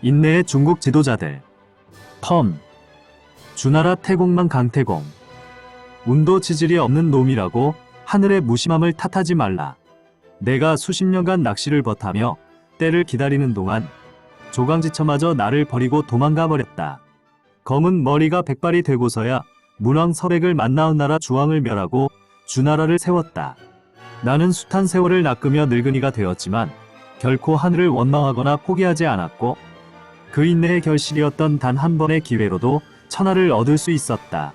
인내의 중국 지도자들. 펌. 주나라 태공만 강태공. 운도 지질이 없는 놈이라고 하늘의 무심함을 탓하지 말라. 내가 수십 년간 낚시를 버타며 때를 기다리는 동안 조강지처마저 나를 버리고 도망가 버렸다. 검은 머리가 백발이 되고서야 문왕 서백을 만나온 나라 주왕을 멸하고 주나라를 세웠다. 나는 숱한 세월을 낚으며 늙은이가 되었지만 결코 하늘을 원망하거나 포기하지 않았고 그 인내의 결실이었던 단 한 번의 기회로도 천하를 얻을 수 있었다.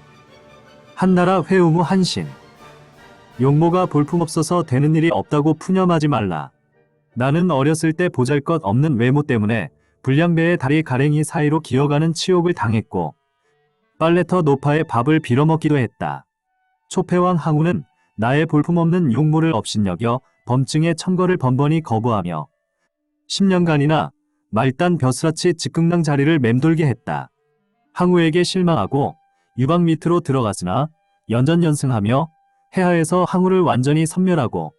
한나라 회우무 한신. 용모가 볼품없어서 되는 일이 없다고 푸념하지 말라. 나는 어렸을 때 보잘것없는 외모 때문에 불량배의 다리 가랭이 사이로 기어가는 치욕을 당했고 빨래터 노파의 밥을 빌어먹기도 했다. 초패왕 항우는 나의 볼품없는 용모를 업신여겨 범증의 청거를 번번이 거부하며 10년간이나 말단 벼슬아치 직극랑 자리를 맴돌게 했다. 항우에게 실망하고 유방 밑으로 들어갔으나 연전연승하며 해하에서 항우를 완전히 섬멸하고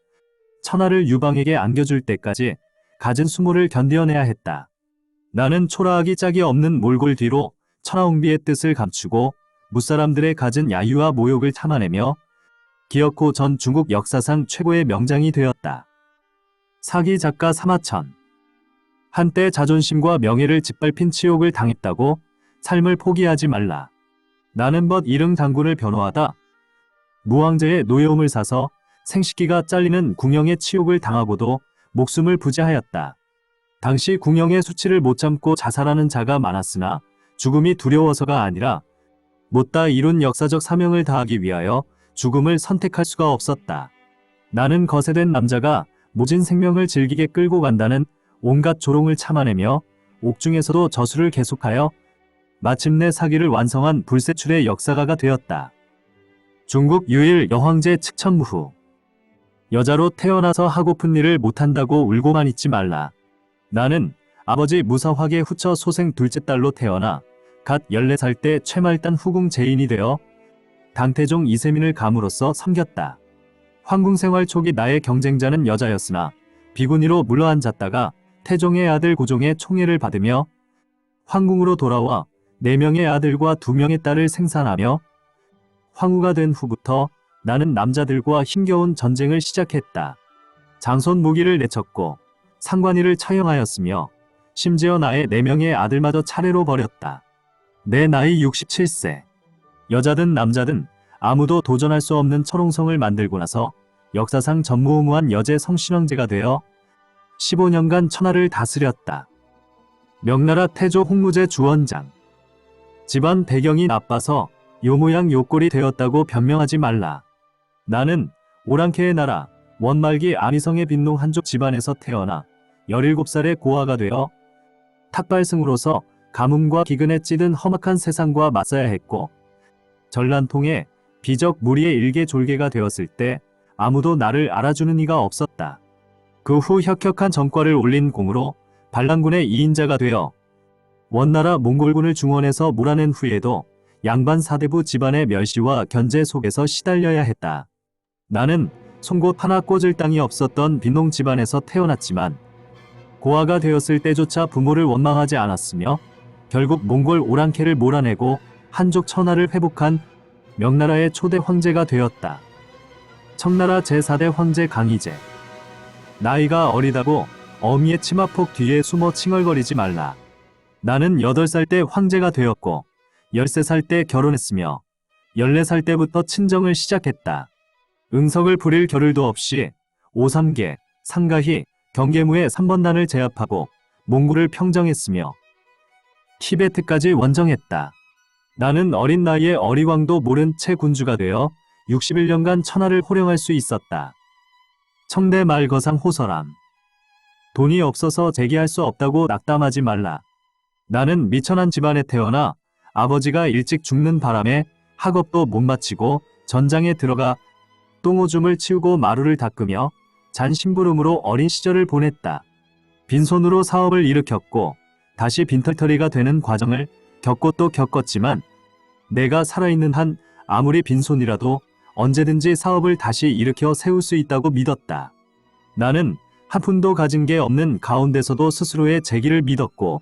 천하를 유방에게 안겨줄 때까지 갖은 수모를 견뎌내야 했다. 나는 초라하기 짝이 없는 몰골 뒤로 천하웅비의 뜻을 감추고 무사람들의 갖은 야유와 모욕을 참아내며 기어코 전 중국 역사상 최고의 명장이 되었다. 사기 작가 사마천. 한때 자존심과 명예를 짓밟힌 치욕을 당했다고 삶을 포기하지 말라. 나는 벗 이릉 장군을 변호하다 무왕제의 노여움을 사서 생식기가 잘리는 궁영의 치욕을 당하고도 목숨을 부지하였다. 당시 궁영의 수치를 못 참고 자살하는 자가 많았으나 죽음이 두려워서가 아니라 못다 이룬 역사적 사명을 다하기 위하여 죽음을 선택할 수가 없었다. 나는 거세된 남자가 모진 생명을 즐기게 끌고 간다는 온갖 조롱을 참아내며 옥중에서도 저수를 계속하여 마침내 사기를 완성한 불세출의 역사가가 되었다. 중국 유일 여황제 측천무후. 여자로 태어나서 하고픈 일을 못한다고 울고만 있지 말라. 나는 아버지 무사화계 후처 소생 둘째 딸로 태어나 갓 14살 때 최말단 후궁 제인이 되어 당태종 이세민을 감으로써 섬겼다. 황궁 생활 초기 나의 경쟁자는 여자였으나 비구니로 물러앉았다가 태종의 아들 고종의 총애를 받으며 황궁으로 돌아와 4명의 아들과 2명의 딸을 생산하며 황후가 된 후부터 나는 남자들과 힘겨운 전쟁을 시작했다. 장손 무기를 내쳤고 상관이를 처형하였으며 심지어 나의 4명의 아들마저 차례로 버렸다. 내 나이 67세. 여자든 남자든 아무도 도전할 수 없는 철옹성을 만들고 나서 역사상 전무후무한 여제 성신왕제가 되어 15년간 천하를 다스렸다. 명나라 태조 홍무제 주원장. 집안 배경이 나빠서 요모양 요꼴이 되었다고 변명하지 말라. 나는 오랑캐의 나라 원말기 아미성의 빈농 한족 집안에서 태어나 17살에 고아가 되어 탁발승으로서 가뭄과 기근에 찌든 험악한 세상과 맞서야 했고 전란통에 비적 무리의 일개졸개가 되었을 때 아무도 나를 알아주는 이가 없었다. 그 후 혁혁한 전과를 올린 공으로 반란군의 2인자가 되어 원나라 몽골군을 중원에서 몰아낸 후에도 양반 사대부 집안의 멸시와 견제 속에서 시달려야 했다. 나는 송곳 하나 꽂을 땅이 없었던 빈농 집안에서 태어났지만 고아가 되었을 때조차 부모를 원망하지 않았으며 결국 몽골 오랑캐를 몰아내고 한족 천하를 회복한 명나라의 초대 황제가 되었다. 청나라 제4대 황제 강희제. 나이가 어리다고 어미의 치마폭 뒤에 숨어 칭얼거리지 말라. 나는 8살 때 황제가 되었고 13살 때 결혼했으며 14살 때부터 친정을 시작했다. 응석을 부릴 겨를도 없이 오삼계, 상가희, 경계무의 3번단을 제압하고 몽골을 평정했으며 티베트까지 원정했다. 나는 어린 나이에 어리광도 모른 채 군주가 되어 61년간 천하를 호령할 수 있었다. 청대 말거상 호설암. 돈이 없어서 재기할 수 없다고 낙담하지 말라. 나는 미천한 집안에 태어나 아버지가 일찍 죽는 바람에 학업도 못 마치고 전장에 들어가 똥오줌을 치우고 마루를 닦으며 잔심부름으로 어린 시절을 보냈다. 빈손으로 사업을 일으켰고 다시 빈털터리가 되는 과정을 겪고 또 겪었지만 내가 살아있는 한 아무리 빈손이라도 언제든지 사업을 다시 일으켜 세울 수 있다고 믿었다. 나는 한 푼도 가진 게 없는 가운데서도 스스로의 재기를 믿었고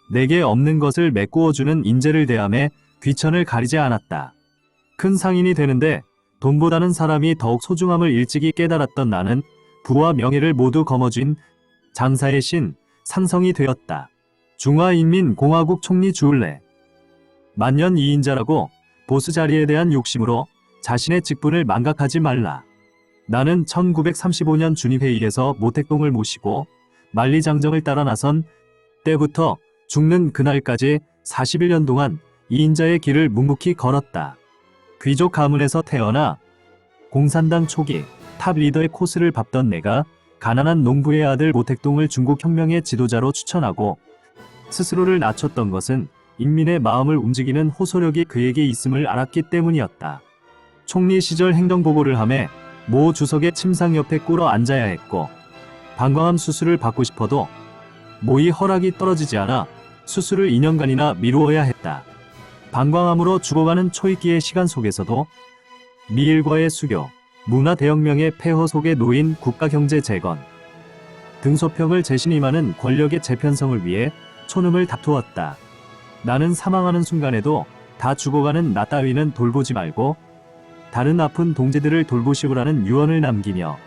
내게 없는 것을 메꾸어주는 인재를 대함에 귀천을 가리지 않았다. 큰 상인이 되는데 돈보다는 사람이 더욱 소중함을 일찍이 깨달았던 나는 부와 명예를 모두 거머쥔 장사의 신 상성이 되었다. 중화인민공화국 총리 주울레. 만년 2인자라고 보스 자리에 대한 욕심으로 자신의 직분을 망각하지 말라. 나는 1935년 준의회의에서 모택동을 모시고 만리장정을 따라 나선 때부터 죽는 그날까지 41년 동안 2인자의 길을 묵묵히 걸었다. 귀족 가문에서 태어나 공산당 초기 탑 리더의 코스를 밟던 내가 가난한 농부의 아들 모택동을 중국혁명의 지도자로 추천하고 스스로를 낮췄던 것은 인민의 마음을 움직이는 호소력이 그에게 있음을 알았기 때문이었다. 총리 시절 행정보고를 하며 모 주석의 침상 옆에 꿇어 앉아야 했고 방광암 수술을 받고 싶어도 모의 허락이 떨어지지 않아 수술을 2년간이나 미루어야 했다. 방광암으로 죽어가는 초입기의 시간 속에서도 미일과의 수교, 문화대혁명의 폐허 속에 놓인 국가경제 재건, 등소평을 재신임하는 권력의 재편성을 위해 촌음을 다투었다. 나는 사망하는 순간에도 다 죽어가는 나 따위는 돌보지 말고 다른 아픈 동지들을 돌보시오라는 유언을 남기며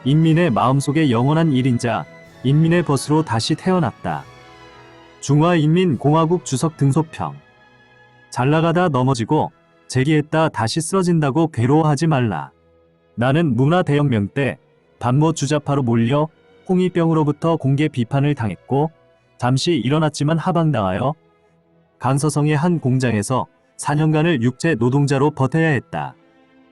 인민의 마음속에 영원한 1인자, 인민의 벗으로 다시 태어났다. 중화인민공화국 주석 등소평. 잘나가다 넘어지고 재기했다 다시 쓰러진다고 괴로워하지 말라. 나는 문화대혁명 때 반모 주자파로 몰려 홍위병으로부터 공개 비판을 당했고 잠시 일어났지만 하방당하여 강서성의 한 공장에서 4년간을 육체 노동자로 버텨야 했다.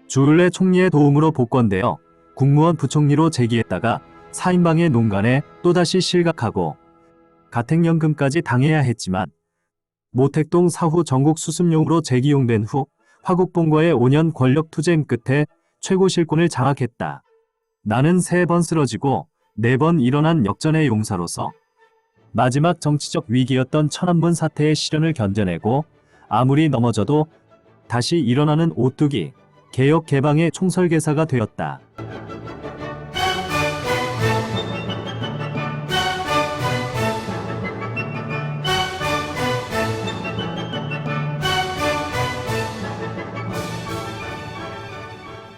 주울레 총리의 도움으로 복권되어 국무원 부총리로 재기했다가 4인방의 농간에 또다시 실각하고 가택연금까지 당해야 했지만 모택동 사후 전국 수습용으로 재기용된 후 화국봉과의 5년 권력 투쟁 끝에 최고 실권을 장악했다. 나는 3번 쓰러지고 4번 일어난 역전의 용사로서 마지막 정치적 위기였던 천안문 사태의 시련을 견뎌내고 아무리 넘어져도 다시 일어나는 오뚜기 개혁 개방의 총설계사가 되었다.